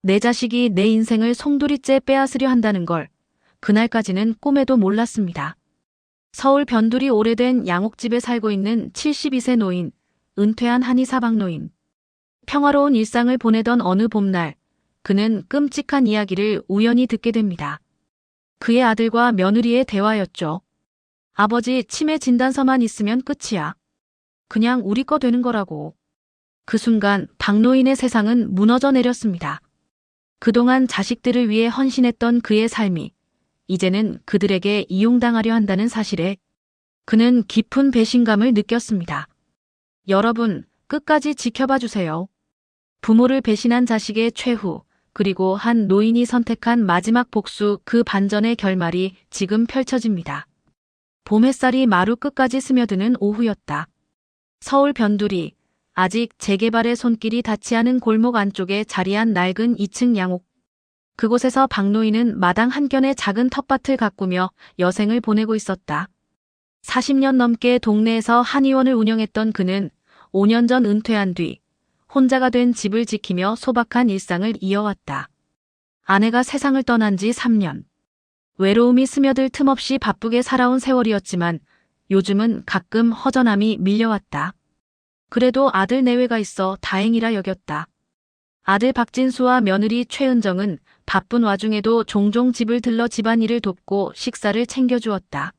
내 자식이 내 인생을 송두리째 빼앗으려 한다는 걸 그날까지는 꿈에도 몰랐습니다. 서울 변두리 오래된 양옥집에 살고 있는 72세 노인, 은퇴한 한의사방 노인. 평화로운 일상을 보내던 어느 봄날, 그는 끔찍한 이야기를 우연히 듣게 됩니다. 그의 아들과 며느리의 대화였죠. 아버지, 치매 진단서만 있으면 끝이야. 그냥 우리 거 되는 거라고. 그 순간 박노인의 세상은 무너져 내렸습니다. 그동안 자식들을 위해 헌신했던 그의 삶이 이제는 그들에게 이용당하려 한다는 사실에 그는 깊은 배신감을 느꼈습니다. 여러분, 끝까지 지켜봐 주세요. 부모를 배신한 자식의 최후, 그리고 한 노인이 선택한 마지막 복수, 그 반전의 결말이 지금 펼쳐집니다. 봄 햇살이 마루 끝까지 스며드는 오후였다. 서울 변두리, 아직 재개발의 손길이 닿지 않은 골목 안쪽에 자리한 낡은 2층 양옥. 그곳에서 박노인은 마당 한켠에 작은 텃밭을 가꾸며 여생을 보내고 있었다. 40년 넘게 동네에서 한의원을 운영했던 그는 5년 전 은퇴한 뒤 혼자가 된 집을 지키며 소박한 일상을 이어왔다. 아내가 세상을 떠난 지 3년. 외로움이 스며들 틈 없이 바쁘게 살아온 세월이었지만 요즘은 가끔 허전함이 밀려왔다. 그래도 아들 내외가 있어 다행이라 여겼다. 아들 박진수와 며느리 최은정은 바쁜 와중에도 종종 집을 들러 집안일을 돕고 식사를 챙겨주었다.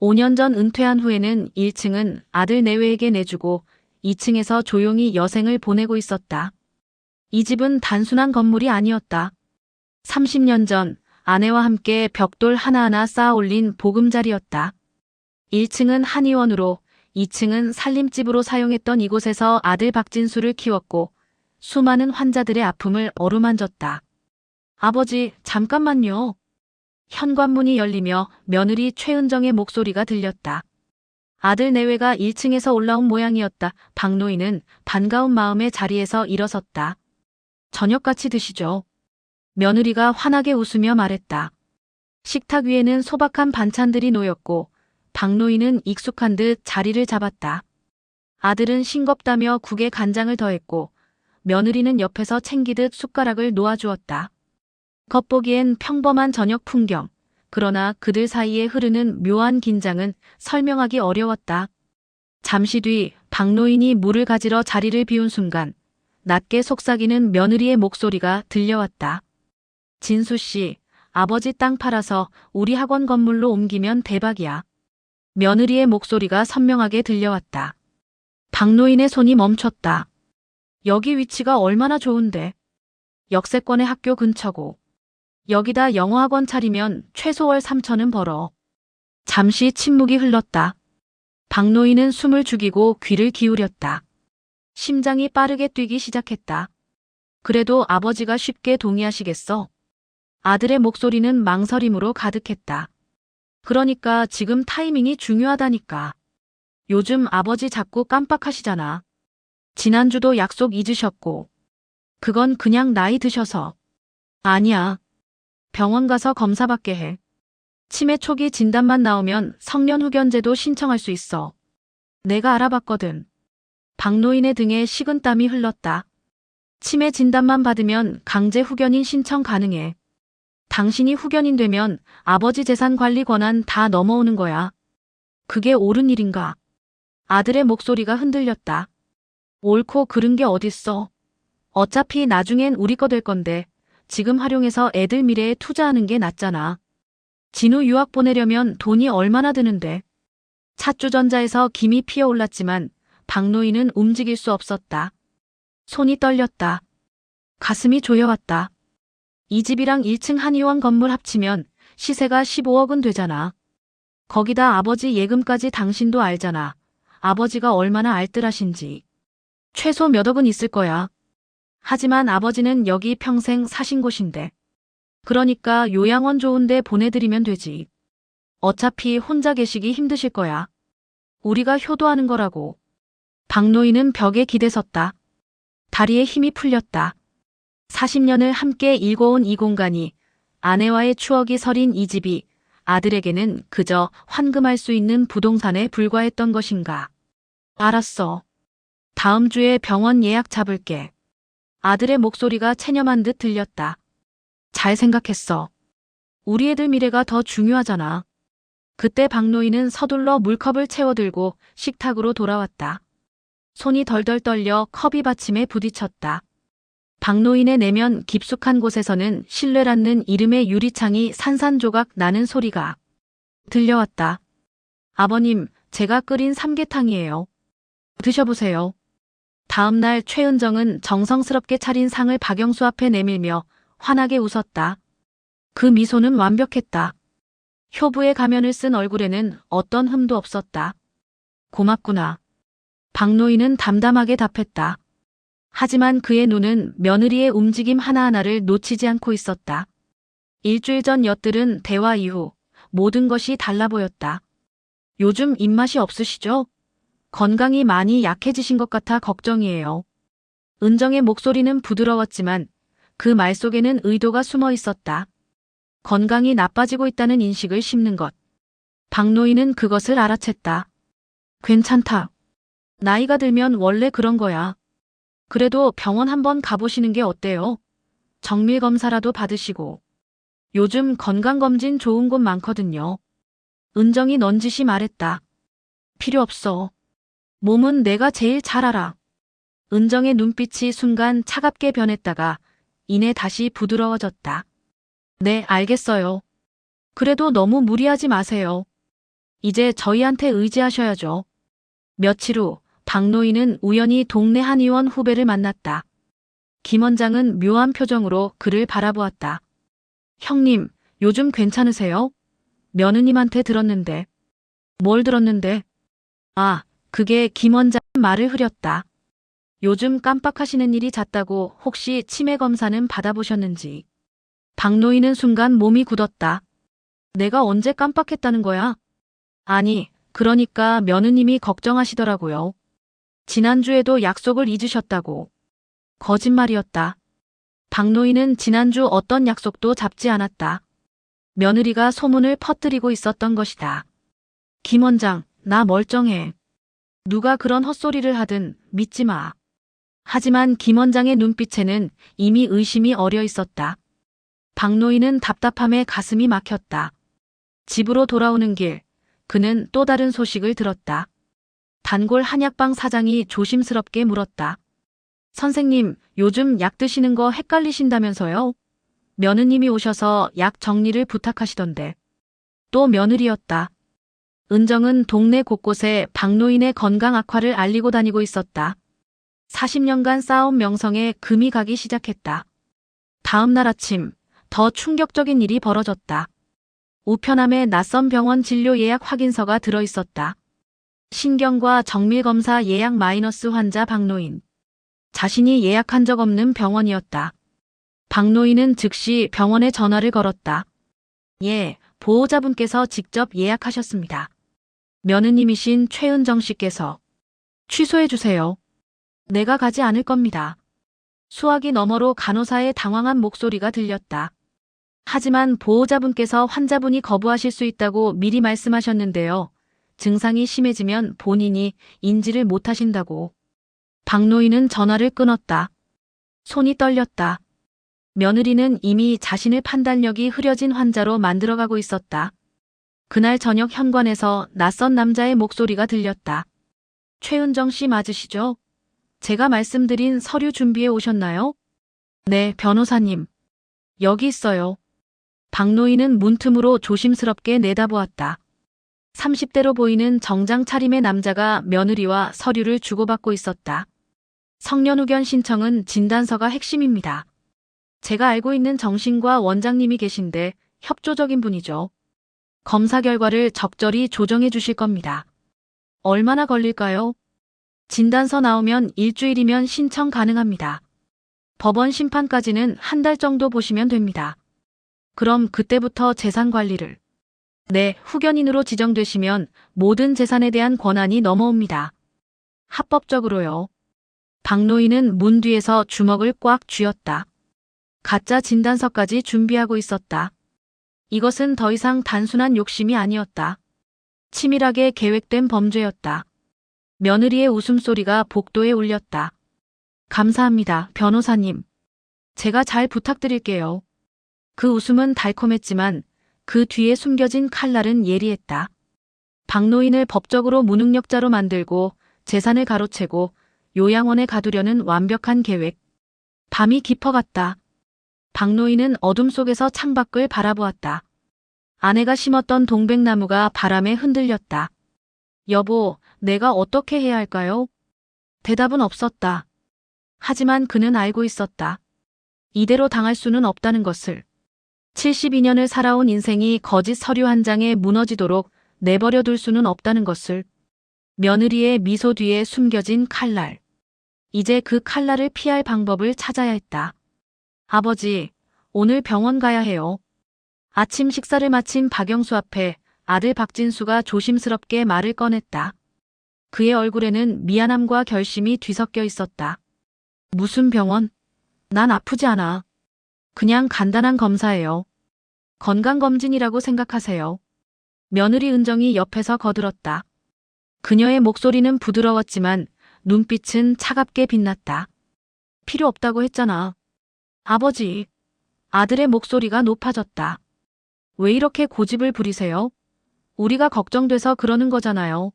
5년 전 은퇴한 후에는 1층은 아들 내외에게 내주고 2층에서 조용히 여생을 보내고 있었다. 이 집은 단순한 건물이 아니었다. 30년 전 아내와 함께 벽돌 하나하나 쌓아 올린 보금자리였다. 1층은 한의원으로 2층은 살림집으로 사용했던 이곳에서 아들 박진수를 키웠고 수많은 환자들의 아픔을 어루만졌다. 아버지, 잠깐만요. 현관문이 열리며 며느리 최은정의 목소리가 들렸다. 아들 내외가 1층에서 올라온 모양이었다. 박노인은 반가운 마음에 자리에서 일어섰다. 저녁 같이 드시죠. 며느리가 환하게 웃으며 말했다. 식탁 위에는 소박한 반찬들이 놓였고 박노인은 익숙한 듯 자리를 잡았다. 아들은 싱겁다며 국에 간장을 더했고 며느리는 옆에서 챙기듯 숟가락을 놓아주었다. 겉보기엔 평범한 저녁 풍경. 그러나 그들 사이에 흐르는 묘한 긴장은 설명하기 어려웠다. 잠시 뒤 박노인이 물을 가지러 자리를 비운 순간 낮게 속삭이는 며느리의 목소리가 들려왔다. 진수 씨, 아버지 땅 팔아서 우리 학원 건물로 옮기면 대박이야. 며느리의 목소리가 선명하게 들려왔다. 박노인의 손이 멈췄다. 여기 위치가 얼마나 좋은데. 역세권의 학교 근처고. 여기다 영어학원 차리면 최소 월 3천은 벌어. 잠시 침묵이 흘렀다. 박노인은 숨을 죽이고 귀를 기울였다. 심장이 빠르게 뛰기 시작했다. 그래도 아버지가 쉽게 동의하시겠어? 아들의 목소리는 망설임으로 가득했다. 그러니까 지금 타이밍이 중요하다니까. 요즘 아버지 자꾸 깜빡하시잖아. 지난주도 약속 잊으셨고. 그건 그냥 나이 드셔서. 아니야. 병원 가서 검사받게 해. 치매 초기 진단만 나오면 성년 후견제도 신청할 수 있어. 내가 알아봤거든. 박노인의 등에 식은땀이 흘렀다. 치매 진단만 받으면 강제 후견인 신청 가능해. 당신이 후견인 되면 아버지 재산 관리 권한 다 넘어오는 거야. 그게 옳은 일인가? 아들의 목소리가 흔들렸다. 옳고 그른 게 어딨어. 어차피 나중엔 우리 거 될 건데 지금 활용해서 애들 미래에 투자하는 게 낫잖아. 진우 유학 보내려면 돈이 얼마나 드는데. 찻주전자에서 김이 피어올랐지만 박노인은 움직일 수 없었다. 손이 떨렸다. 가슴이 조여왔다. 이 집이랑 1층 한의원 건물 합치면 시세가 15억은 되잖아. 거기다 아버지 예금까지 당신도 알잖아. 아버지가 얼마나 알뜰하신지. 최소 몇 억은 있을 거야. 하지만 아버지는 여기 평생 사신 곳인데. 그러니까 요양원 좋은 데 보내드리면 되지. 어차피 혼자 계시기 힘드실 거야. 우리가 효도하는 거라고. 박노인은 벽에 기대섰다. 다리에 힘이 풀렸다. 40년을 함께 일궈온 이 공간이, 아내와의 추억이 서린 이 집이 아들에게는 그저 환금할 수 있는 부동산에 불과했던 것인가. 알았어. 다음 주에 병원 예약 잡을게. 아들의 목소리가 체념한 듯 들렸다. 잘 생각했어. 우리 애들 미래가 더 중요하잖아. 그때 박노인은 서둘러 물컵을 채워들고 식탁으로 돌아왔다. 손이 덜덜 떨려 컵이 받침에 부딪혔다. 박노인의 내면 깊숙한 곳에서는 신뢰받는 이름의 유리창이 산산조각 나는 소리가 들려왔다. 아버님, 제가 끓인 삼계탕이에요. 드셔보세요. 다음 날 최은정은 정성스럽게 차린 상을 박영수 앞에 내밀며 환하게 웃었다. 그 미소는 완벽했다. 효부의 가면을 쓴 얼굴에는 어떤 흠도 없었다. 고맙구나. 박노인은 담담하게 답했다. 하지만 그의 눈은 며느리의 움직임 하나하나를 놓치지 않고 있었다. 일주일 전 엿들은 대화 이후 모든 것이 달라 보였다. 요즘 입맛이 없으시죠? 건강이 많이 약해지신 것 같아 걱정이에요. 은정의 목소리는 부드러웠지만 그 말 속에는 의도가 숨어 있었다. 건강이 나빠지고 있다는 인식을 심는 것. 박노인은 그것을 알아챘다. 괜찮다. 나이가 들면 원래 그런 거야. 그래도 병원 한번 가보시는 게 어때요? 정밀 검사라도 받으시고. 요즘 건강검진 좋은 곳 많거든요. 은정이 넌지시 말했다. 필요 없어. 몸은 내가 제일 잘 알아. 은정의 눈빛이 순간 차갑게 변했다가 이내 다시 부드러워졌다. 네, 알겠어요. 그래도 너무 무리하지 마세요. 이제 저희한테 의지하셔야죠. 며칠 후 박노인은 우연히 동네 한의원 후배를 만났다. 김 원장은 묘한 표정으로 그를 바라보았다. 형님, 요즘 괜찮으세요? 며느님한테 들었는데. 뭘 들었는데? 아, 그게 김 원장 말을 흐렸다. 요즘 깜빡하시는 일이 잦다고 혹시 치매 검사는 받아보셨는지. 박노인은 순간 몸이 굳었다. 내가 언제 깜빡했다는 거야? 아니, 그러니까 며느님이 걱정하시더라고요. 지난주에도 약속을 잊으셨다고. 거짓말이었다. 박노인은 지난주 어떤 약속도 잡지 않았다. 며느리가 소문을 퍼뜨리고 있었던 것이다. 김 원장, 나 멀쩡해. 누가 그런 헛소리를 하든 믿지 마. 하지만 김 원장의 눈빛에는 이미 의심이 어려 있었다. 박노인은 답답함에 가슴이 막혔다. 집으로 돌아오는 길, 그는 또 다른 소식을 들었다. 단골 한약방 사장이 조심스럽게 물었다. 선생님, 요즘 약 드시는 거 헷갈리신다면서요? 며느님이 오셔서 약 정리를 부탁하시던데. 또 며느리였다. 은정은 동네 곳곳에 박노인의 건강 악화를 알리고 다니고 있었다. 40년간 쌓아온 명성에 금이 가기 시작했다. 다음 날 아침, 더 충격적인 일이 벌어졌다. 우편함에 낯선 병원 진료 예약 확인서가 들어있었다. 신경과 정밀검사 예약 마이너스 환자 박노인. 자신이 예약한 적 없는 병원이었다. 박노인은 즉시 병원에 전화를 걸었다. 예, 보호자분께서 직접 예약하셨습니다. 며느님이신 최은정 씨께서. 취소해 주세요. 내가 가지 않을 겁니다. 수화기 너머로 간호사의 당황한 목소리가 들렸다. 하지만 보호자분께서 환자분이 거부하실 수 있다고 미리 말씀하셨는데요. 증상이 심해지면 본인이 인지를 못하신다고. 박노인은 전화를 끊었다. 손이 떨렸다. 며느리는 이미 자신의 판단력이 흐려진 환자로 만들어가고 있었다. 그날 저녁 현관에서 낯선 남자의 목소리가 들렸다. 최은정 씨 맞으시죠? 제가 말씀드린 서류 준비해 오셨나요? 네, 변호사님. 여기 있어요. 박노인은 문틈으로 조심스럽게 내다보았다. 30대로 보이는 정장 차림의 남자가 며느리와 서류를 주고받고 있었다. 성년후견 신청은 진단서가 핵심입니다. 제가 알고 있는 정신과 원장님이 계신데 협조적인 분이죠. 검사 결과를 적절히 조정해 주실 겁니다. 얼마나 걸릴까요? 진단서 나오면 일주일이면 신청 가능합니다. 법원 심판까지는 한 달 정도 보시면 됩니다. 그럼 그때부터 재산 관리를. 네, 후견인으로 지정되시면 모든 재산에 대한 권한이 넘어옵니다. 합법적으로요. 박노인은 문 뒤에서 주먹을 꽉 쥐었다. 가짜 진단서까지 준비하고 있었다. 이것은 더 이상 단순한 욕심이 아니었다. 치밀하게 계획된 범죄였다. 며느리의 웃음소리가 복도에 울렸다. 감사합니다, 변호사님. 제가 잘 부탁드릴게요. 그 웃음은 달콤했지만 그 뒤에 숨겨진 칼날은 예리했다. 박노인을 법적으로 무능력자로 만들고 재산을 가로채고 요양원에 가두려는 완벽한 계획. 밤이 깊어갔다. 박노인은 어둠 속에서 창밖을 바라보았다. 아내가 심었던 동백나무가 바람에 흔들렸다. 여보, 내가 어떻게 해야 할까요? 대답은 없었다. 하지만 그는 알고 있었다. 이대로 당할 수는 없다는 것을. 72년을 살아온 인생이 거짓 서류 한 장에 무너지도록 내버려 둘 수는 없다는 것을. 며느리의 미소 뒤에 숨겨진 칼날. 이제 그 칼날을 피할 방법을 찾아야 했다. 아버지, 오늘 병원 가야 해요. 아침 식사를 마친 박영수 앞에 아들 박진수가 조심스럽게 말을 꺼냈다. 그의 얼굴에는 미안함과 결심이 뒤섞여 있었다. 무슨 병원? 난 아프지 않아. 그냥 간단한 검사예요. 건강검진이라고 생각하세요. 며느리 은정이 옆에서 거들었다. 그녀의 목소리는 부드러웠지만 눈빛은 차갑게 빛났다. 필요 없다고 했잖아. 아버지. 아들의 목소리가 높아졌다. 왜 이렇게 고집을 부리세요? 우리가 걱정돼서 그러는 거잖아요.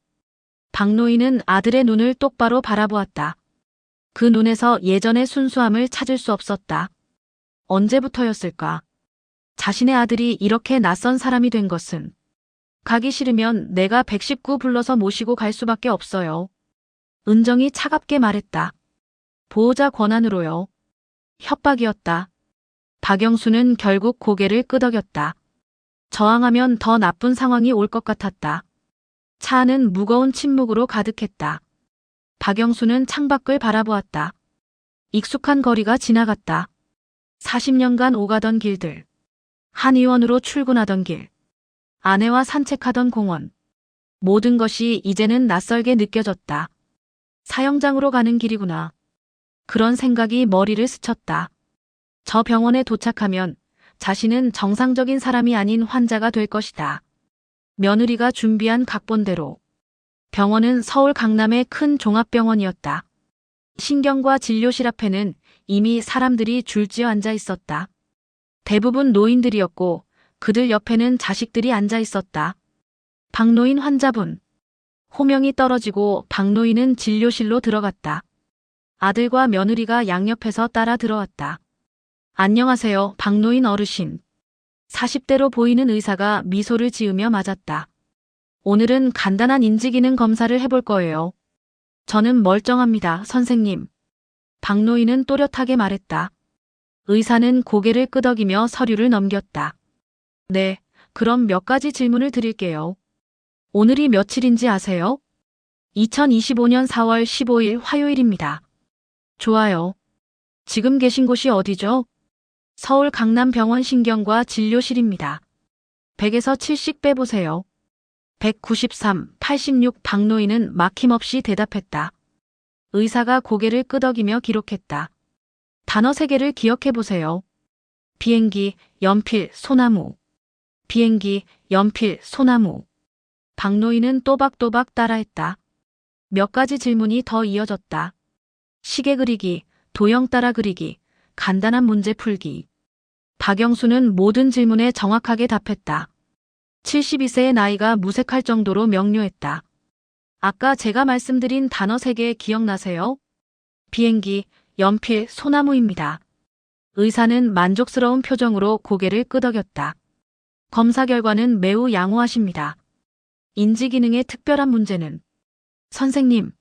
박노인은 아들의 눈을 똑바로 바라보았다. 그 눈에서 예전의 순수함을 찾을 수 없었다. 언제부터였을까? 자신의 아들이 이렇게 낯선 사람이 된 것은. 가기 싫으면 내가 119 불러서 모시고 갈 수밖에 없어요. 은정이 차갑게 말했다. 보호자 권한으로요. 협박이었다. 박영수는 결국 고개를 끄덕였다. 저항하면 더 나쁜 상황이 올 것 같았다. 차 안은 무거운 침묵으로 가득했다. 박영수는 창밖을 바라보았다. 익숙한 거리가 지나갔다. 40년간 오가던 길들. 한 의원으로 출근하던 길. 아내와 산책하던 공원. 모든 것이 이제는 낯설게 느껴졌다. 사형장으로 가는 길이구나. 그런 생각이 머리를 스쳤다. 저 병원에 도착하면 자신은 정상적인 사람이 아닌 환자가 될 것이다. 며느리가 준비한 각본대로. 병원은 서울 강남의 큰 종합병원이었다. 신경과 진료실 앞에는 이미 사람들이 줄지어 앉아 있었다. 대부분 노인들이었고 그들 옆에는 자식들이 앉아 있었다. 박노인 환자분. 호명이 떨어지고 박노인은 진료실로 들어갔다. 아들과 며느리가 양옆에서 따라 들어왔다. 안녕하세요, 박노인 어르신. 40대로 보이는 의사가 미소를 지으며 맞았다. 오늘은 간단한 인지기능 검사를 해볼 거예요. 저는 멀쩡합니다, 선생님. 박노인은 또렷하게 말했다. 의사는 고개를 끄덕이며 서류를 넘겼다. 네, 그럼 몇 가지 질문을 드릴게요. 오늘이 며칠인지 아세요? 2025년 4월 15일 화요일입니다. 좋아요. 지금 계신 곳이 어디죠? 서울 강남병원 신경과 진료실입니다. 100에서 70 빼보세요. 193, 86 박노인은 막힘없이 대답했다. 의사가 고개를 끄덕이며 기록했다. 단어 3개를 기억해보세요. 비행기, 연필, 소나무. 비행기, 연필, 소나무. 박노인은 또박또박 따라했다. 몇 가지 질문이 더 이어졌다. 시계 그리기, 도형 따라 그리기, 간단한 문제 풀기. 박영수는 모든 질문에 정확하게 답했다. 72세의 나이가 무색할 정도로 명료했다. 아까 제가 말씀드린 단어 3개 기억나세요? 비행기, 연필, 소나무입니다. 의사는 만족스러운 표정으로 고개를 끄덕였다. 검사 결과는 매우 양호하십니다. 인지기능의 특별한 문제는? 선생님,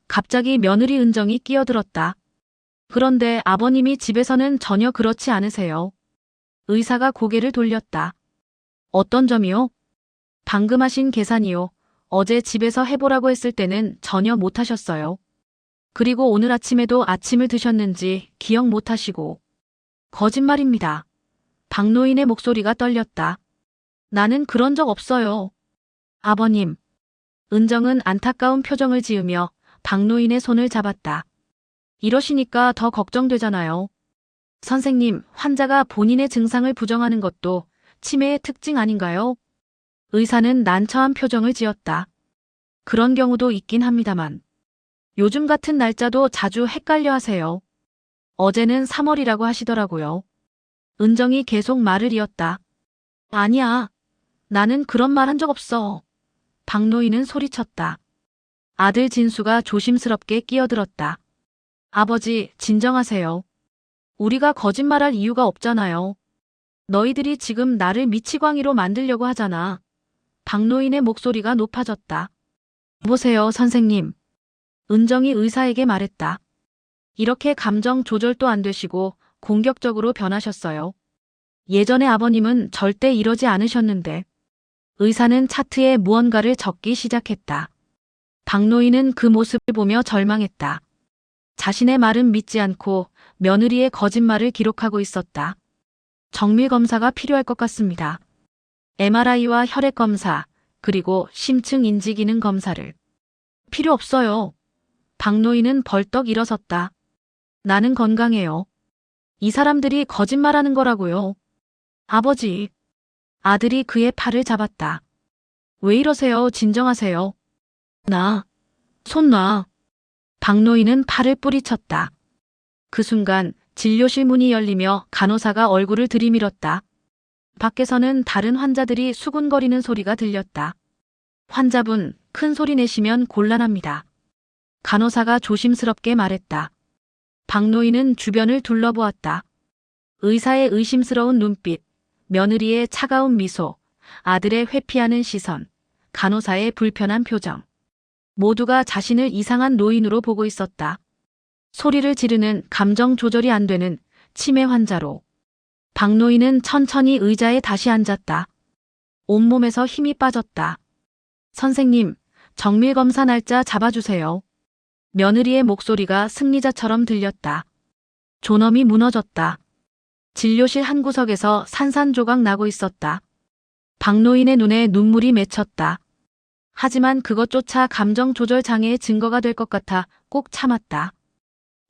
갑자기 며느리 은정이 끼어들었다. 그런데 아버님이 집에서는 전혀 그렇지 않으세요. 의사가 고개를 돌렸다. 어떤 점이요? 방금 하신 계산이요. 어제 집에서 해보라고 했을 때는 전혀 못하셨어요. 그리고 오늘 아침에도 아침을 드셨는지 기억 못하시고. 거짓말입니다. 박노인의 목소리가 떨렸다. 나는 그런 적 없어요. 아버님. 은정은 안타까운 표정을 지으며 박노인의 손을 잡았다. 이러시니까 더 걱정되잖아요. 선생님, 환자가 본인의 증상을 부정하는 것도 치매의 특징 아닌가요? 의사는 난처한 표정을 지었다. 그런 경우도 있긴 합니다만. 요즘 같은 날짜도 자주 헷갈려 하세요. 어제는 3월이라고 하시더라고요. 은정이 계속 말을 이었다. 아니야. 나는 그런 말 한 적 없어. 박노인은 소리쳤다. 아들 진수가 조심스럽게 끼어들었다. 아버지, 진정하세요. 우리가 거짓말할 이유가 없잖아요. 너희들이 지금 나를 미치광이로 만들려고 하잖아. 박노인의 목소리가 높아졌다. 보세요, 선생님. 은정이 의사에게 말했다. 이렇게 감정 조절도 안 되시고 공격적으로 변하셨어요. 예전에 아버님은 절대 이러지 않으셨는데. 의사는 차트에 무언가를 적기 시작했다. 박노인은 그 모습을 보며 절망했다. 자신의 말은 믿지 않고 며느리의 거짓말을 기록하고 있었다. 정밀 검사가 필요할 것 같습니다. MRI와 혈액 검사, 그리고 심층 인지 기능 검사를. 필요 없어요. 박노인은 벌떡 일어섰다. 나는 건강해요. 이 사람들이 거짓말하는 거라고요. 아버지. 아들이 그의 팔을 잡았다. 왜 이러세요? 진정하세요. 손 놔. 박노인은 팔을 뿌리쳤다. 그 순간 진료실 문이 열리며 간호사가 얼굴을 들이밀었다. 밖에서는 다른 환자들이 수군거리는 소리가 들렸다. 환자분, 큰 소리 내시면 곤란합니다. 간호사가 조심스럽게 말했다. 박노인은 주변을 둘러보았다. 의사의 의심스러운 눈빛, 며느리의 차가운 미소, 아들의 회피하는 시선, 간호사의 불편한 표정. 모두가 자신을 이상한 노인으로 보고 있었다. 소리를 지르는 감정 조절이 안 되는 치매 환자로. 박노인은 천천히 의자에 다시 앉았다. 온몸에서 힘이 빠졌다. 선생님, 정밀검사 날짜 잡아주세요. 며느리의 목소리가 승리자처럼 들렸다. 존엄이 무너졌다. 진료실 한 구석에서 산산조각 나고 있었다. 박노인의 눈에 눈물이 맺혔다. 하지만 그것조차 감정 조절 장애의 증거가 될 것 같아 꼭 참았다.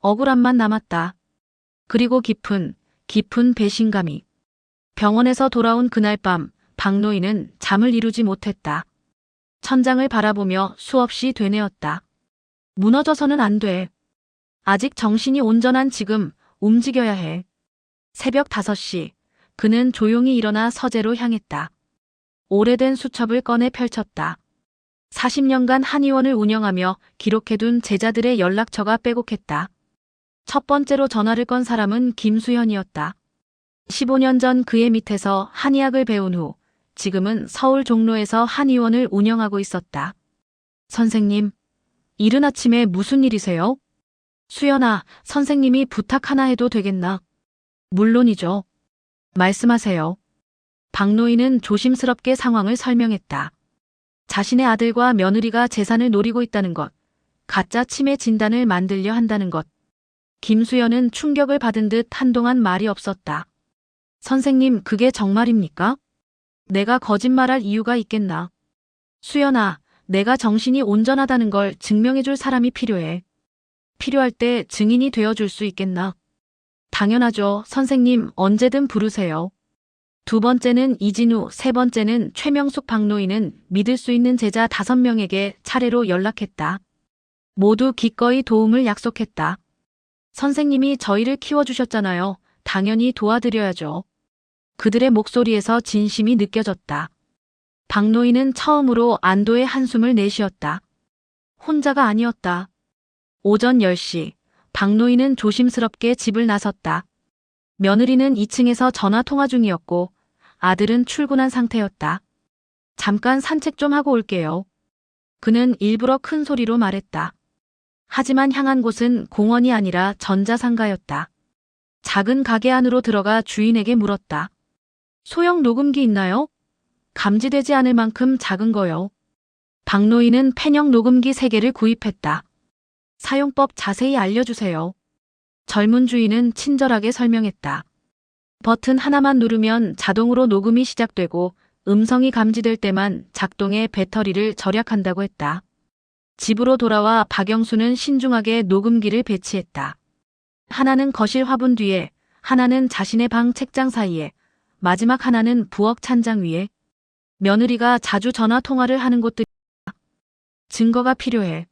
억울함만 남았다. 그리고 깊은 배신감이. 병원에서 돌아온 그날 밤, 박노인은 잠을 이루지 못했다. 천장을 바라보며 수없이 되뇌었다. 무너져서는 안 돼. 아직 정신이 온전한 지금 움직여야 해. 새벽 5시, 그는 조용히 일어나 서재로 향했다. 오래된 수첩을 꺼내 펼쳤다. 40년간 한의원을 운영하며 기록해둔 제자들의 연락처가 빼곡했다. 첫 번째로 전화를 건 사람은 김수현이었다. 15년 전 그의 밑에서 한의학을 배운 후 지금은 서울 종로에서 한의원을 운영하고 있었다. 선생님, 이른 아침에 무슨 일이세요? 수연아, 선생님이 부탁 하나 해도 되겠나? 물론이죠. 말씀하세요. 박노인은 조심스럽게 상황을 설명했다. 자신의 아들과 며느리가 재산을 노리고 있다는 것, 가짜 치매 진단을 만들려 한다는 것. 김수연은 충격을 받은 듯 한동안 말이 없었다. 선생님, 그게 정말입니까? 내가 거짓말할 이유가 있겠나? 수연아, 내가 정신이 온전하다는 걸 증명해줄 사람이 필요해. 필요할 때 증인이 되어줄 수 있겠나? 당연하죠. 선생님, 언제든 부르세요. 두 번째는 이진우, 세 번째는 최명숙. 박노인은 믿을 수 있는 제자 5명에게 차례로 연락했다. 모두 기꺼이 도움을 약속했다. 선생님이 저희를 키워주셨잖아요. 당연히 도와드려야죠. 그들의 목소리에서 진심이 느껴졌다. 박노인은 처음으로 안도의 한숨을 내쉬었다. 혼자가 아니었다. 오전 10시, 박노인은 조심스럽게 집을 나섰다. 며느리는 2층에서 전화 통화 중이었고 아들은 출근한 상태였다. 잠깐 산책 좀 하고 올게요. 그는 일부러 큰 소리로 말했다. 하지만 향한 곳은 공원이 아니라 전자상가였다. 작은 가게 안으로 들어가 주인에게 물었다. 소형 녹음기 있나요? 감지되지 않을 만큼 작은 거요. 박노인은 펜형 녹음기 3개를 구입했다. 사용법 자세히 알려주세요. 젊은 주인은 친절하게 설명했다. 버튼 하나만 누르면 자동으로 녹음이 시작되고 음성이 감지될 때만 작동해 배터리를 절약한다고 했다. 집으로 돌아와 박영수는 신중하게 녹음기를 배치했다. 하나는 거실 화분 뒤에, 하나는 자신의 방 책장 사이에, 마지막 하나는 부엌 찬장 위에. 며느리가 자주 전화 통화를 하는 곳들이다. 증거가 필요해.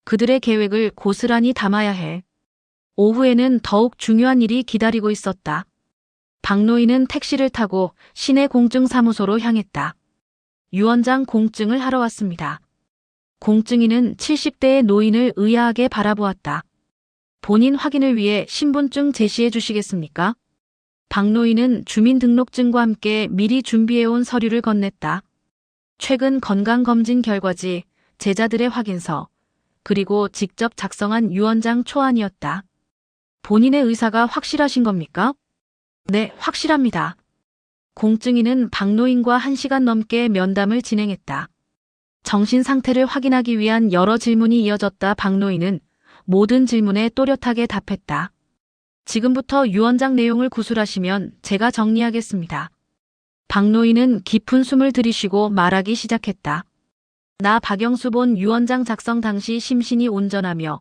그들의 계획을 고스란히 담아야 해. 오후에는 더욱 중요한 일이 기다리고 있었다. 박노인은 택시를 타고 시내 공증사무소로 향했다. 유언장 공증을 하러 왔습니다. 공증인은 70대의 노인을 의아하게 바라보았다. 본인 확인을 위해 신분증 제시해 주시겠습니까? 박노인은 주민등록증과 함께 미리 준비해온 서류를 건넸다. 최근 건강검진 결과지, 제자들의 확인서, 그리고 직접 작성한 유언장 초안이었다. 본인의 의사가 확실하신 겁니까? 네, 확실합니다. 공증인은 박노인과 1시간 넘게 면담을 진행했다. 정신 상태를 확인하기 위한 여러 질문이 이어졌다. 박노인은 모든 질문에 또렷하게 답했다. 지금부터 유언장 내용을 구술하시면 제가 정리하겠습니다. 박노인은 깊은 숨을 들이쉬고 말하기 시작했다. 나 박영수 본 유언장 작성 당시 심신이 온전하며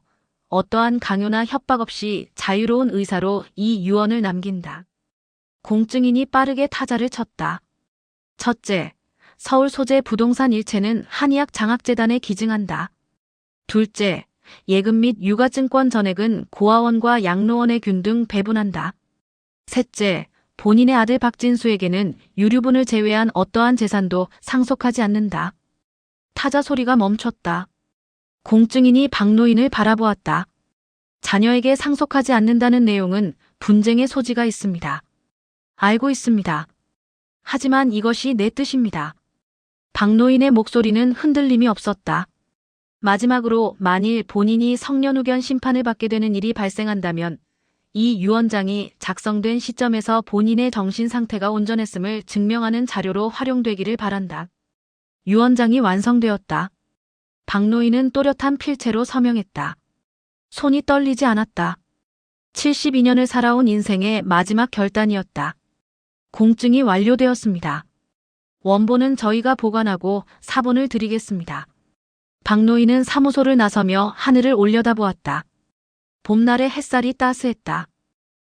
어떠한 강요나 협박 없이 자유로운 의사로 이 유언을 남긴다. 공증인이 빠르게 타자를 쳤다. 첫째, 서울 소재 부동산 일체는 한의학 장학재단에 기증한다. 둘째, 예금 및 유가증권 전액은 고아원과 양로원에 균등 배분한다. 셋째, 본인의 아들 박진수에게는 유류분을 제외한 어떠한 재산도 상속하지 않는다. 타자 소리가 멈췄다. 공증인이 박노인을 바라보았다. 자녀에게 상속하지 않는다는 내용은 분쟁의 소지가 있습니다. 알고 있습니다. 하지만 이것이 내 뜻입니다. 박노인의 목소리는 흔들림이 없었다. 마지막으로 만일 본인이 성년후견 심판을 받게 되는 일이 발생한다면 이 유언장이 작성된 시점에서 본인의 정신 상태가 온전했음을 증명하는 자료로 활용되기를 바란다. 유언장이 완성되었다. 박노인은 또렷한 필체로 서명했다. 손이 떨리지 않았다. 72년을 살아온 인생의 마지막 결단이었다. 공증이 완료되었습니다. 원본은 저희가 보관하고 사본을 드리겠습니다. 박노인은 사무소를 나서며 하늘을 올려다보았다. 봄날의 햇살이 따스했다.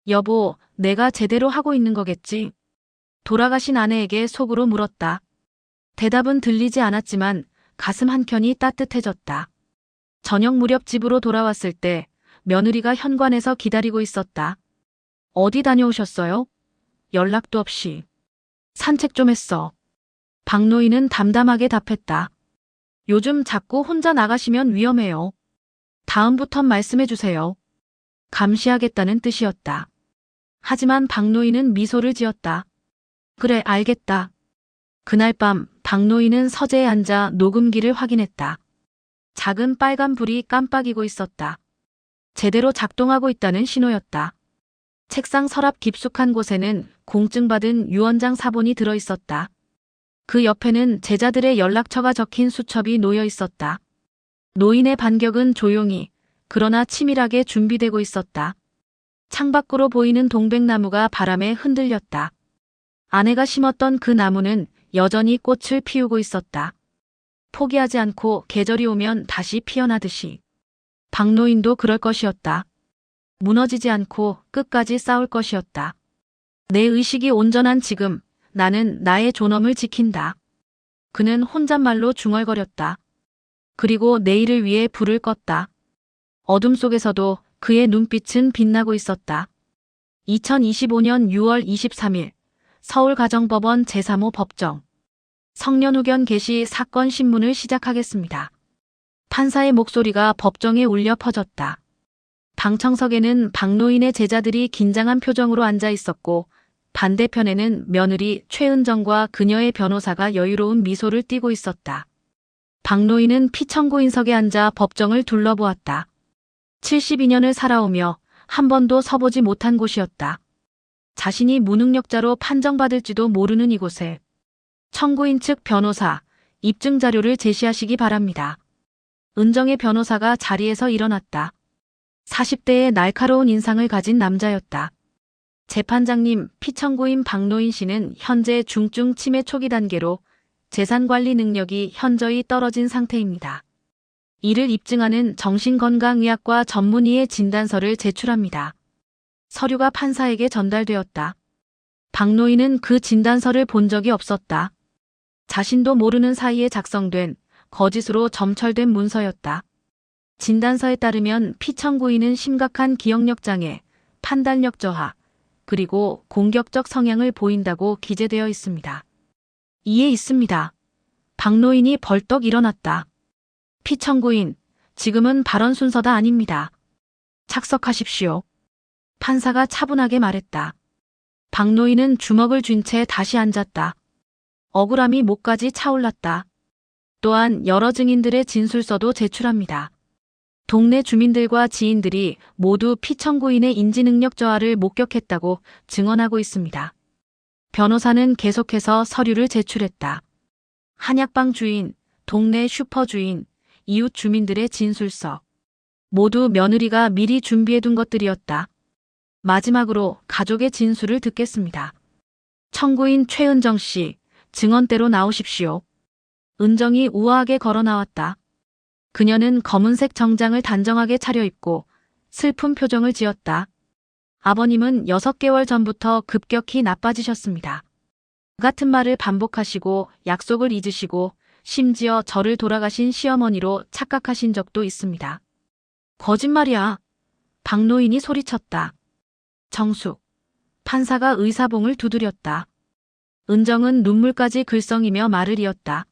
여보, 내가 제대로 하고 있는 거겠지? 돌아가신 아내에게 속으로 물었다. 대답은 들리지 않았지만 가슴 한켠이 따뜻해졌다. 저녁 무렵 집으로 돌아왔을 때 며느리가 현관에서 기다리고 있었다. 어디 다녀오셨어요? 연락도 없이. 산책 좀 했어. 박노인은 담담하게 답했다. 요즘 자꾸 혼자 나가시면 위험해요. 다음부턴 말씀해 주세요. 감시하겠다는 뜻이었다. 하지만 박노인은 미소를 지었다. 그래, 알겠다. 그날 밤 박노인은 서재에 앉아 녹음기를 확인했다. 작은 빨간 불이 깜빡이고 있었다. 제대로 작동하고 있다는 신호였다. 책상 서랍 깊숙한 곳에는 공증받은 유언장 사본이 들어 있었다. 그 옆에는 제자들의 연락처가 적힌 수첩이 놓여 있었다. 노인의 반격은 조용히, 그러나 치밀하게 준비되고 있었다. 창밖으로 보이는 동백나무가 바람에 흔들렸다. 아내가 심었던 그 나무는 여전히 꽃을 피우고 있었다. 포기하지 않고 계절이 오면 다시 피어나듯이. 박노인도 그럴 것이었다. 무너지지 않고 끝까지 싸울 것이었다. 내 의식이 온전한 지금, 나는 나의 존엄을 지킨다. 그는 혼잣말로 중얼거렸다. 그리고 내일을 위해 불을 껐다. 어둠 속에서도 그의 눈빛은 빛나고 있었다. 2025년 6월 23일 서울가정법원 제3호 법정. 성년후견 개시 사건 신문을 시작하겠습니다. 판사의 목소리가 법정에 울려 퍼졌다. 방청석에는 박노인의 제자들이 긴장한 표정으로 앉아 있었고 반대편에는 며느리 최은정과 그녀의 변호사가 여유로운 미소를 띠고 있었다. 박노인은 피청구인석에 앉아 법정을 둘러보았다. 72년을 살아오며 한 번도 서보지 못한 곳이었다. 자신이 무능력자로 판정받을지도 모르는 이곳에 청구인 측 변호사, 입증 자료를 제시하시기 바랍니다. 은정의 변호사가 자리에서 일어났다. 40대의 날카로운 인상을 가진 남자였다. 재판장님, 피청구인 박노인 씨는 현재 중증 치매 초기 단계로 재산관리 능력이 현저히 떨어진 상태입니다. 이를 입증하는 정신건강의학과 전문의의 진단서를 제출합니다. 서류가 판사에게 전달되었다. 박노인은 그 진단서를 본 적이 없었다. 자신도 모르는 사이에 작성된 거짓으로 점철된 문서였다. 진단서에 따르면 피청구인은 심각한 기억력 장애, 판단력 저하, 그리고 공격적 성향을 보인다고 기재되어 있습니다. 이에 있습니다. 박노인이 벌떡 일어났다. 피청구인, 지금은 발언 순서가 아닙니다. 착석하십시오. 판사가 차분하게 말했다. 박노인은 주먹을 쥔 채 다시 앉았다. 억울함이 목까지 차올랐다. 또한 여러 증인들의 진술서도 제출합니다. 동네 주민들과 지인들이 모두 피청구인의 인지능력 저하를 목격했다고 증언하고 있습니다. 변호사는 계속해서 서류를 제출했다. 한약방 주인, 동네 슈퍼 주인, 이웃 주민들의 진술서. 모두 며느리가 미리 준비해둔 것들이었다. 마지막으로 가족의 진술을 듣겠습니다. 청구인 최은정 씨, 증언대로 나오십시오. 은정이 우아하게 걸어 나왔다. 그녀는 검은색 정장을 단정하게 차려입고 슬픈 표정을 지었다. 아버님은 6개월 전부터 급격히 나빠지셨습니다. 같은 말을 반복하시고 약속을 잊으시고 심지어 저를 돌아가신 시어머니로 착각하신 적도 있습니다. 거짓말이야. 박노인이 소리쳤다. 정숙. 판사가 의사봉을 두드렸다. 은정은 눈물까지 글썽이며 말을 이었다.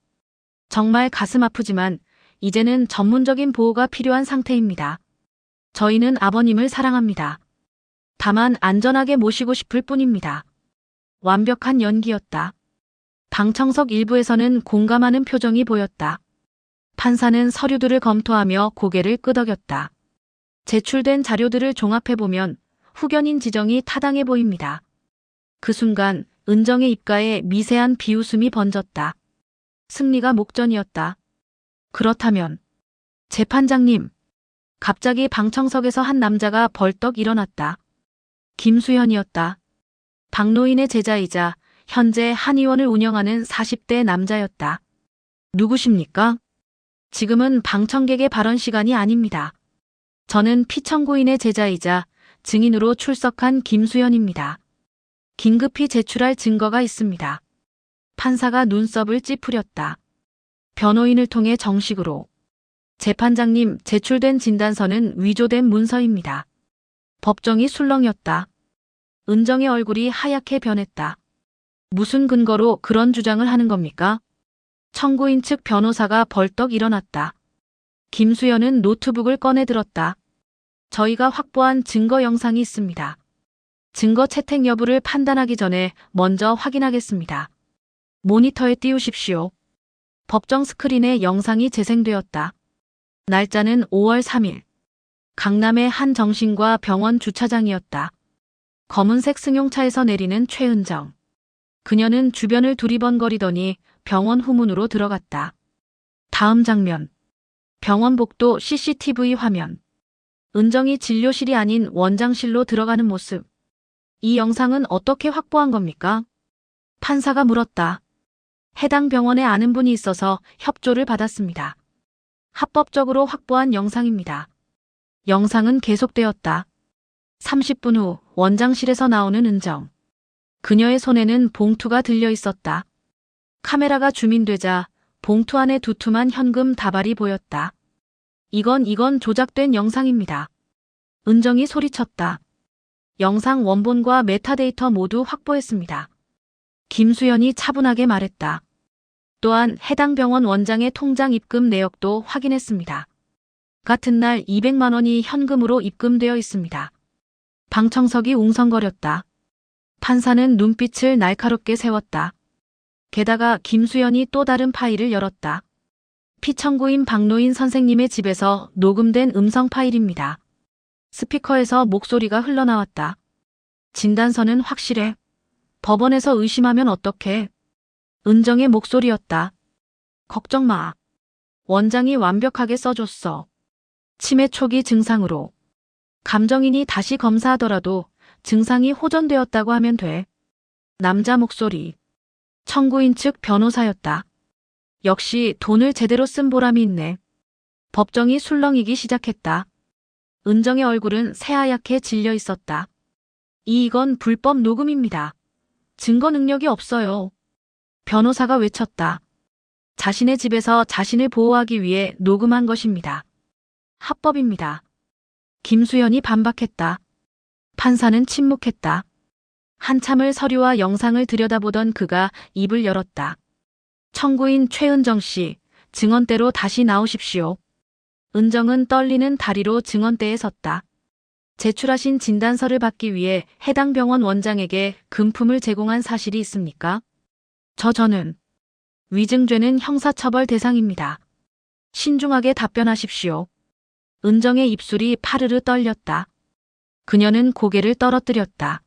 정말 가슴 아프지만 이제는 전문적인 보호가 필요한 상태입니다. 저희는 아버님을 사랑합니다. 다만 안전하게 모시고 싶을 뿐입니다. 완벽한 연기였다. 방청석 일부에서는 공감하는 표정이 보였다. 판사는 서류들을 검토하며 고개를 끄덕였다. 제출된 자료들을 종합해보면 후견인 지정이 타당해 보입니다. 그 순간 은정의 입가에 미세한 비웃음이 번졌다. 승리가 목전이었다. 그렇다면 재판장님. 갑자기 방청석에서 한 남자가 벌떡 일어났다. 김수현이었다. 박노인의 제자이자 현재 한의원을 운영하는 40대 남자였다. 누구십니까? 지금은 방청객의 발언 시간이 아닙니다. 저는 피청구인의 제자이자 증인으로 출석한 김수현입니다. 긴급히 제출할 증거가 있습니다. 판사가 눈썹을 찌푸렸다. 변호인을 통해 정식으로. 재판장님, 제출된 진단서는 위조된 문서입니다. 법정이 술렁였다. 은정의 얼굴이 하얗게 변했다. 무슨 근거로 그런 주장을 하는 겁니까? 청구인 측 변호사가 벌떡 일어났다. 김수현은 노트북을 꺼내들었다. 저희가 확보한 증거 영상이 있습니다. 증거 채택 여부를 판단하기 전에 먼저 확인하겠습니다. 모니터에 띄우십시오. 법정 스크린에 영상이 재생되었다. 날짜는 5월 3일. 강남의 한 정신과 병원 주차장이었다. 검은색 승용차에서 내리는 최은정. 그녀는 주변을 두리번거리더니 병원 후문으로 들어갔다. 다음 장면. 병원 복도 CCTV 화면. 은정이 진료실이 아닌 원장실로 들어가는 모습. 이 영상은 어떻게 확보한 겁니까? 판사가 물었다. 해당 병원에 아는 분이 있어서 협조를 받았습니다. 합법적으로 확보한 영상입니다. 영상은 계속되었다. 30분 후 원장실에서 나오는 은정. 그녀의 손에는 봉투가 들려 있었다. 카메라가 줌인되자 봉투 안에 두툼한 현금 다발이 보였다. 이건 조작된 영상입니다. 은정이 소리쳤다. 영상 원본과 메타데이터 모두 확보했습니다. 김수현이 차분하게 말했다. 또한 해당 병원 원장의 통장 입금 내역도 확인했습니다. 같은 날 200만 원이 현금으로 입금되어 있습니다. 방청석이 웅성거렸다. 판사는 눈빛을 날카롭게 세웠다. 게다가 김수현이 또 다른 파일을 열었다. 피청구인 박노인 선생님의 집에서 녹음된 음성 파일입니다. 스피커에서 목소리가 흘러나왔다. 진단서는 확실해. 법원에서 의심하면 어떡해. 은정의 목소리였다. 걱정 마. 원장이 완벽하게 써줬어. 치매 초기 증상으로. 감정인이 다시 검사하더라도 증상이 호전되었다고 하면 돼. 남자 목소리. 청구인 측 변호사였다. 역시 돈을 제대로 쓴 보람이 있네. 법정이 술렁이기 시작했다. 은정의 얼굴은 새하얗게 질려 있었다. 이건 불법 녹음입니다. 증거 능력이 없어요. 변호사가 외쳤다. 자신의 집에서 자신을 보호하기 위해 녹음한 것입니다. 합법입니다. 김수현이 반박했다. 판사는 침묵했다. 한참을 서류와 영상을 들여다보던 그가 입을 열었다. 청구인 최은정 씨, 증언대로 다시 나오십시오. 은정은 떨리는 다리로 증언대에 섰다. 제출하신 진단서를 받기 위해 해당 병원 원장에게 금품을 제공한 사실이 있습니까? 저는 위증죄는 형사처벌 대상입니다. 신중하게 답변하십시오. 은정의 입술이 파르르 떨렸다. 그녀는 고개를 떨어뜨렸다.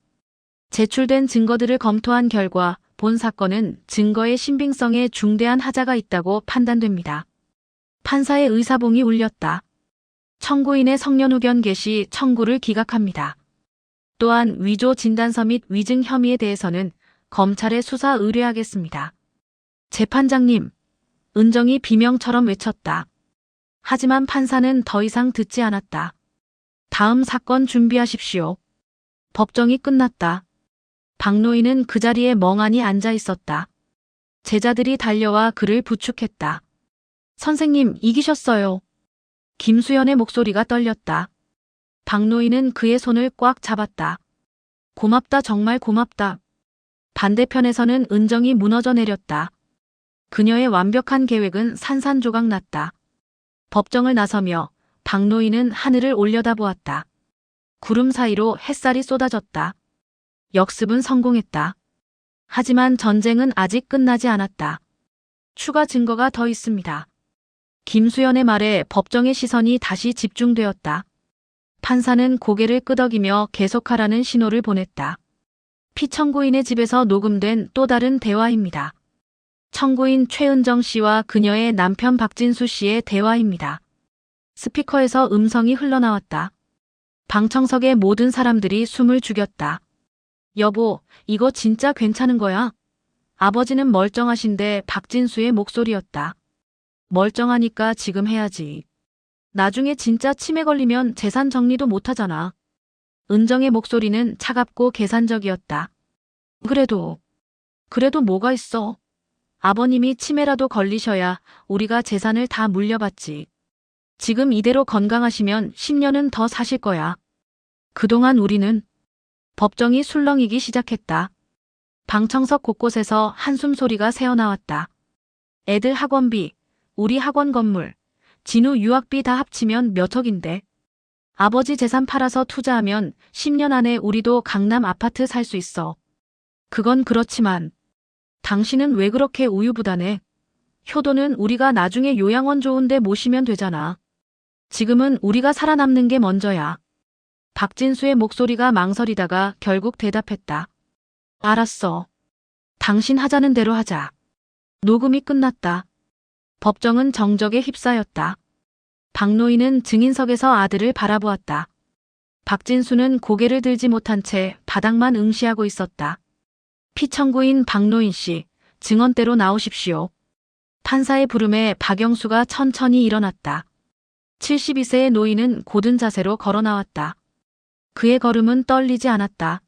제출된 증거들을 검토한 결과 본 사건은 증거의 신빙성에 중대한 하자가 있다고 판단됩니다. 판사의 의사봉이 울렸다. 청구인의 성년후견 개시 청구를 기각합니다. 또한 위조 진단서 및 위증 혐의에 대해서는 검찰에 수사 의뢰하겠습니다. 재판장님, 은정이 비명처럼 외쳤다. 하지만 판사는 더 이상 듣지 않았다. 다음 사건 준비하십시오. 법정이 끝났다. 박노인은 그 자리에 멍하니 앉아 있었다. 제자들이 달려와 그를 부축했다. 선생님, 이기셨어요. 김수현의 목소리가 떨렸다. 박노인은 그의 손을 꽉 잡았다. 고맙다, 정말 고맙다. 반대편에서는 은정이 무너져 내렸다. 그녀의 완벽한 계획은 산산조각 났다. 법정을 나서며 박노인은 하늘을 올려다보았다. 구름 사이로 햇살이 쏟아졌다. 역습은 성공했다. 하지만 전쟁은 아직 끝나지 않았다. 추가 증거가 더 있습니다. 김수현의 말에 법정의 시선이 다시 집중되었다. 판사는 고개를 끄덕이며 계속하라는 신호를 보냈다. 피청구인의 집에서 녹음된 또 다른 대화입니다. 청구인 최은정 씨와 그녀의 남편 박진수 씨의 대화입니다. 스피커에서 음성이 흘러나왔다. 방청석의 모든 사람들이 숨을 죽였다. 여보, 이거 진짜 괜찮은 거야? 아버지는 멀쩡하신데 박진수의 목소리였다. 멀쩡하니까 지금 해야지. 나중에 진짜 치매 걸리면 재산 정리도 못하잖아. 은정의 목소리는 차갑고 계산적이었다. 그래도 뭐가 있어? 아버님이 치매라도 걸리셔야 우리가 재산을 다 물려받지. 지금 이대로 건강하시면 10년은 더 사실 거야. 그동안 우리는 법정이 술렁이기 시작했다. 방청석 곳곳에서 한숨 소리가 새어나왔다. 애들 학원비, 우리 학원 건물, 진우 유학비 다 합치면 몇 억인데. 아버지 재산 팔아서 투자하면 10년 안에 우리도 강남 아파트 살 수 있어. 그건 그렇지만 당신은 왜 그렇게 우유부단해? 효도는 우리가 나중에 요양원 좋은데 모시면 되잖아. 지금은 우리가 살아남는 게 먼저야. 박진수의 목소리가 망설이다가 결국 대답했다. 알았어. 당신 하자는 대로 하자. 녹음이 끝났다. 법정은 정적에 휩싸였다. 박노인은 증인석에서 아들을 바라보았다. 박진수는 고개를 들지 못한 채 바닥만 응시하고 있었다. 피청구인 박노인 씨, 증언대로 나오십시오. 판사의 부름에 박영수가 천천히 일어났다. 72세의 노인은 고든 자세로 걸어 나왔다. 그의 걸음은 떨리지 않았다.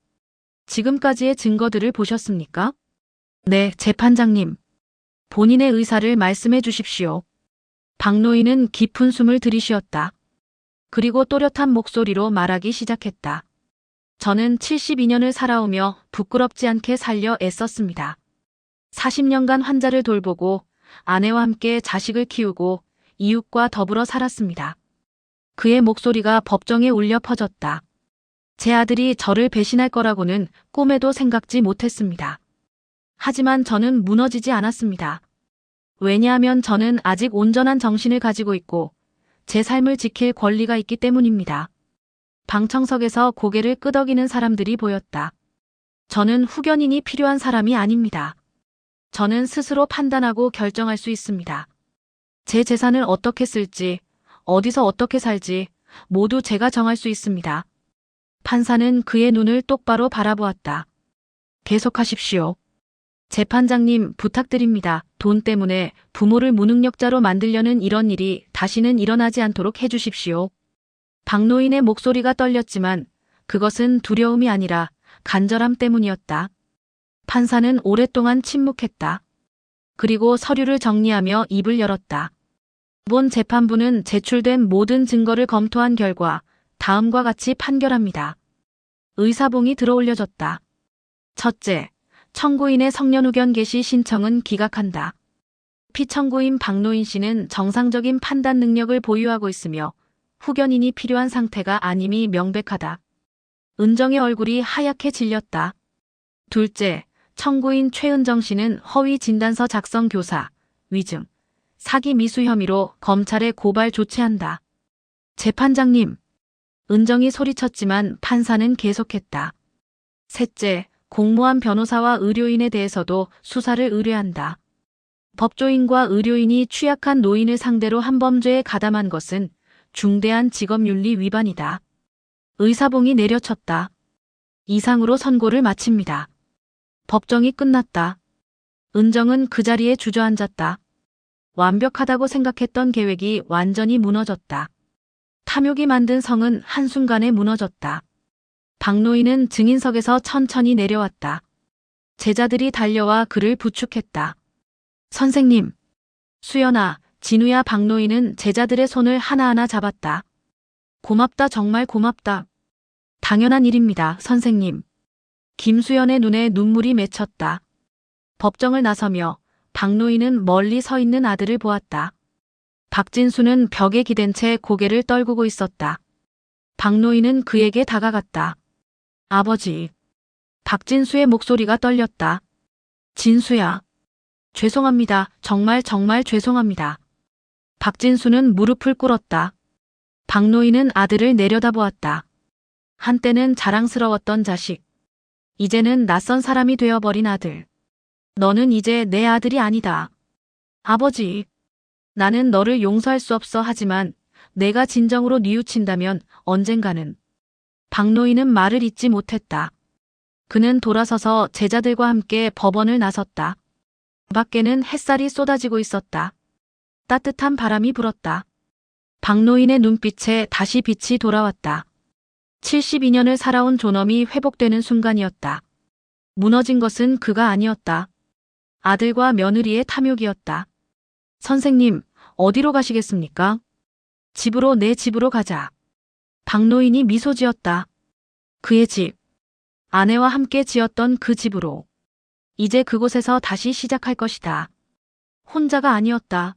지금까지의 증거들을 보셨습니까? 네, 재판장님. 본인의 의사를 말씀해 주십시오. 박노인은 깊은 숨을 들이쉬었다. 그리고 또렷한 목소리로 말하기 시작했다. 저는 72년을 살아오며 부끄럽지 않게 살려 애썼습니다. 40년간 환자를 돌보고 아내와 함께 자식을 키우고 이웃과 더불어 살았습니다. 그의 목소리가 법정에 울려 퍼졌다. 제 아들이 저를 배신할 거라고는 꿈에도 생각지 못했습니다. 하지만 저는 무너지지 않았습니다. 왜냐하면 저는 아직 온전한 정신을 가지고 있고 제 삶을 지킬 권리가 있기 때문입니다. 방청석에서 고개를 끄덕이는 사람들이 보였다. 저는 후견인이 필요한 사람이 아닙니다. 저는 스스로 판단하고 결정할 수 있습니다. 제 재산을 어떻게 쓸지, 어디서 어떻게 살지 모두 제가 정할 수 있습니다. 판사는 그의 눈을 똑바로 바라보았다. 계속하십시오. 재판장님, 부탁드립니다. 돈 때문에 부모를 무능력자로 만들려는 이런 일이 다시는 일어나지 않도록 해주십시오. 박노인의 목소리가 떨렸지만 그것은 두려움이 아니라 간절함 때문이었다. 판사는 오랫동안 침묵했다. 그리고 서류를 정리하며 입을 열었다. 본 재판부는 제출된 모든 증거를 검토한 결과 다음과 같이 판결합니다. 의사봉이 들어올려졌다. 첫째, 청구인의 성년후견 개시 신청은 기각한다. 피청구인 박노인 씨는 정상적인 판단 능력을 보유하고 있으며 후견인이 필요한 상태가 아님이 명백하다. 은정의 얼굴이 하얗게 질렸다. 둘째, 청구인 최은정 씨는 허위 진단서 작성 교사, 위증, 사기 미수 혐의로 검찰에 고발 조치한다. 재판장님, 은정이 소리쳤지만 판사는 계속했다. 셋째, 공모한 변호사와 의료인에 대해서도 수사를 의뢰한다. 법조인과 의료인이 취약한 노인을 상대로 한 범죄에 가담한 것은 중대한 직업윤리 위반이다. 의사봉이 내려쳤다. 이상으로 선고를 마칩니다. 법정이 끝났다. 은정은 그 자리에 주저앉았다. 완벽하다고 생각했던 계획이 완전히 무너졌다. 탐욕이 만든 성은 한순간에 무너졌다. 박노인은 증인석에서 천천히 내려왔다. 제자들이 달려와 그를 부축했다. 선생님, 수연아, 진우야. 박노인은 제자들의 손을 하나하나 잡았다. 고맙다, 정말 고맙다. 당연한 일입니다, 선생님. 김수연의 눈에 눈물이 맺혔다. 법정을 나서며 박노인은 멀리 서 있는 아들을 보았다. 박진수는 벽에 기댄 채 고개를 떨구고 있었다. 박노인은 그에게 다가갔다. 아버지. 박진수의 목소리가 떨렸다. 진수야. 죄송합니다. 정말 죄송합니다. 박진수는 무릎을 꿇었다. 박노인은 아들을 내려다보았다. 한때는 자랑스러웠던 자식. 이제는 낯선 사람이 되어버린 아들. 너는 이제 내 아들이 아니다. 아버지. 나는 너를 용서할 수 없어. 하지만 내가 진정으로 뉘우친다면 언젠가는. 박노인은 말을 잇지 못했다. 그는 돌아서서 제자들과 함께 법원을 나섰다. 밖에는 햇살이 쏟아지고 있었다. 따뜻한 바람이 불었다. 박노인의 눈빛에 다시 빛이 돌아왔다. 72년을 살아온 존엄이 회복되는 순간이었다. 무너진 것은 그가 아니었다. 아들과 며느리의 탐욕이었다. 선생님, 어디로 가시겠습니까? 집으로, 내 집으로 가자. 박노인이 미소 지었다. 그의 집. 아내와 함께 지었던 그 집으로. 이제 그곳에서 다시 시작할 것이다. 혼자가 아니었다.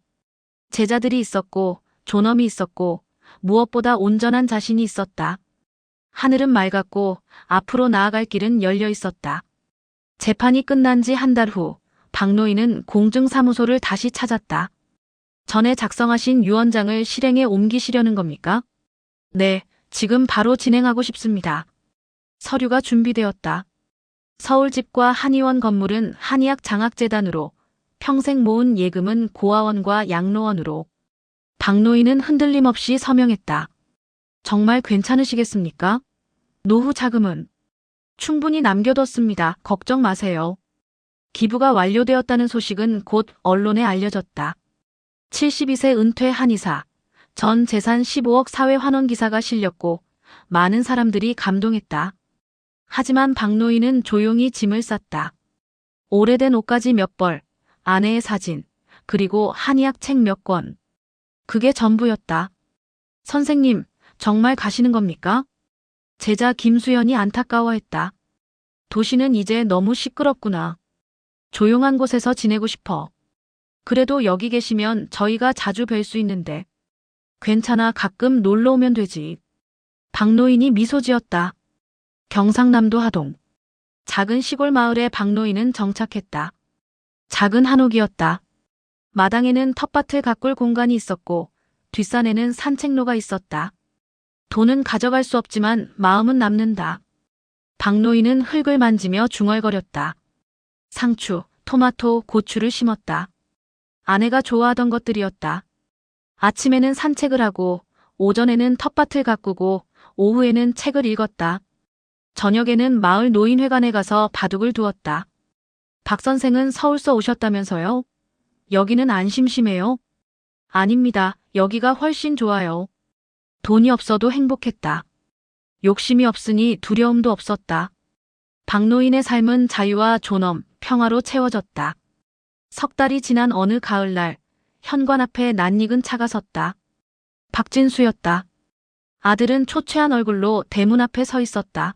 제자들이 있었고, 존엄이 있었고, 무엇보다 온전한 자신이 있었다. 하늘은 맑았고, 앞으로 나아갈 길은 열려 있었다. 재판이 끝난 지 한 달 후, 박노인은 공증사무소를 다시 찾았다. 전에 작성하신 유언장을 실행에 옮기시려는 겁니까? 네, 지금 바로 진행하고 싶습니다. 서류가 준비되었다. 서울집과 한의원 건물은 한의학 장학재단으로, 평생 모은 예금은 고아원과 양로원으로. 박노인은 흔들림 없이 서명했다. 정말 괜찮으시겠습니까? 노후 자금은 충분히 남겨뒀습니다. 걱정 마세요. 기부가 완료되었다는 소식은 곧 언론에 알려졌다. 72세 은퇴 한의사, 전 재산 15억 사회 환원 기사가 실렸고 많은 사람들이 감동했다. 하지만 박노인은 조용히 짐을 쌌다. 오래된 옷가지 몇 벌, 아내의 사진, 그리고 한의학 책 몇 권. 그게 전부였다. 선생님, 정말 가시는 겁니까? 제자 김수연이 안타까워했다. 도시는 이제 너무 시끄럽구나. 조용한 곳에서 지내고 싶어. 그래도 여기 계시면 저희가 자주 뵐 수 있는데. 괜찮아, 가끔 놀러 오면 되지. 박노인이 미소 지었다. 경상남도 하동. 작은 시골 마을에 박노인은 정착했다. 작은 한옥이었다. 마당에는 텃밭을 가꿀 공간이 있었고 뒷산에는 산책로가 있었다. 돈은 가져갈 수 없지만 마음은 남는다. 박노인은 흙을 만지며 중얼거렸다. 상추, 토마토, 고추를 심었다. 아내가 좋아하던 것들이었다. 아침에는 산책을 하고 오전에는 텃밭을 가꾸고 오후에는 책을 읽었다. 저녁에는 마을 노인회관에 가서 바둑을 두었다. 박 선생은 서울서 오셨다면서요? 여기는 안 심심해요? 아닙니다. 여기가 훨씬 좋아요. 돈이 없어도 행복했다. 욕심이 없으니 두려움도 없었다. 박노인의 삶은 자유와 존엄, 평화로 채워졌다. 석 달이 지난 어느 가을날, 현관 앞에 낯익은 차가 섰다. 박진수였다. 아들은 초췌한 얼굴로 대문 앞에 서 있었다.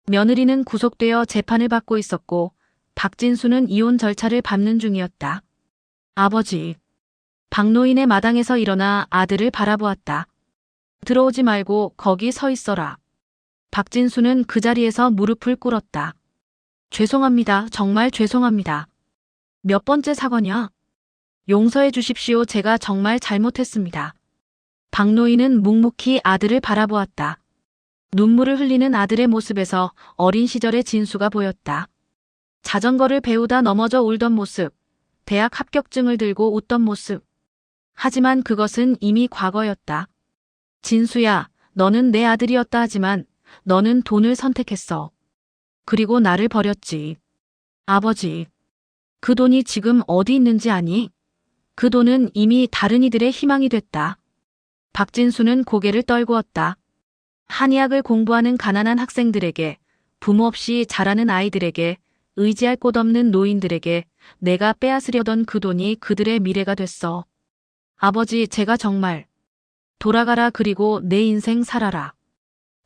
며느리는 구속되어 재판을 받고 있었고 박진수는 이혼 절차를 밟는 중이었다. 아버지. 박노인의 마당에서 일어나 아들을 바라보았다. 들어오지 말고 거기 서 있어라. 박진수는 그 자리에서 무릎을 꿇었다. 죄송합니다. 정말 죄송합니다. 몇 번째 사과냐? 용서해 주십시오. 제가 정말 잘못했습니다. 박노인은 묵묵히 아들을 바라보았다. 눈물을 흘리는 아들의 모습에서 어린 시절의 진수가 보였다. 자전거를 배우다 넘어져 울던 모습, 대학 합격증을 들고 웃던 모습. 하지만 그것은 이미 과거였다. 진수야, 너는 내 아들이었다 하지만 너는 돈을 선택했어. 그리고 나를 버렸지. 아버지, 그 돈이 지금 어디 있는지 아니? 그 돈은 이미 다른 이들의 희망이 됐다. 박진수는 고개를 떨구었다. 한의학을 공부하는 가난한 학생들에게, 부모 없이 자라는 아이들에게, 의지할 곳 없는 노인들에게 내가 빼앗으려던 그 돈이 그들의 미래가 됐어. 아버지, 제가 정말 돌아가라. 그리고 내 인생 살아라.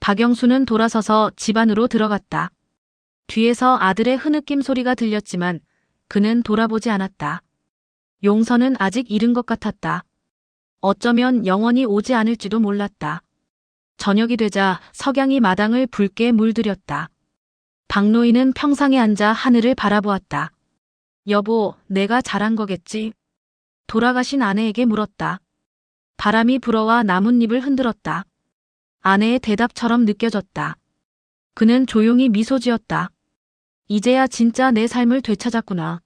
박영수는 돌아서서 집 안으로 들어갔다. 뒤에서 아들의 흐느낌 소리가 들렸지만 그는 돌아보지 않았다. 용서는 아직 이른 것 같았다. 어쩌면 영원히 오지 않을지도 몰랐다. 저녁이 되자 석양이 마당을 붉게 물들였다. 박노인은 평상에 앉아 하늘을 바라보았다. 여보, 내가 잘한 거겠지? 돌아가신 아내에게 물었다. 바람이 불어와 나뭇잎을 흔들었다. 아내의 대답처럼 느껴졌다. 그는 조용히 미소 지었다. 이제야 진짜 내 삶을 되찾았구나.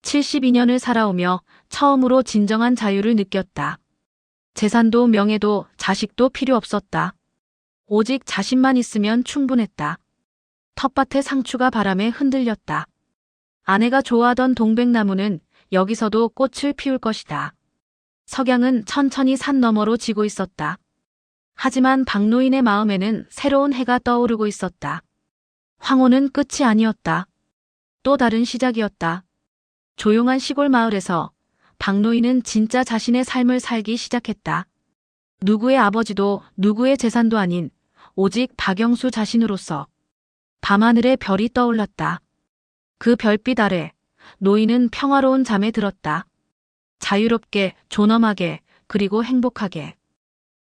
72년을 살아오며 처음으로 진정한 자유를 느꼈다. 재산도 명예도 자식도 필요 없었다. 오직 자신만 있으면 충분했다. 텃밭의 상추가 바람에 흔들렸다. 아내가 좋아하던 동백나무는 여기서도 꽃을 피울 것이다. 석양은 천천히 산 너머로 지고 있었다. 하지만 박노인의 마음에는 새로운 해가 떠오르고 있었다. 황혼은 끝이 아니었다. 또 다른 시작이었다. 조용한 시골 마을에서 박노인은 진짜 자신의 삶을 살기 시작했다. 누구의 아버지도 누구의 재산도 아닌 오직 박영수 자신으로서. 밤하늘에 별이 떠올랐다. 그 별빛 아래 노인은 평화로운 잠에 들었다. 자유롭게, 존엄하게, 그리고 행복하게.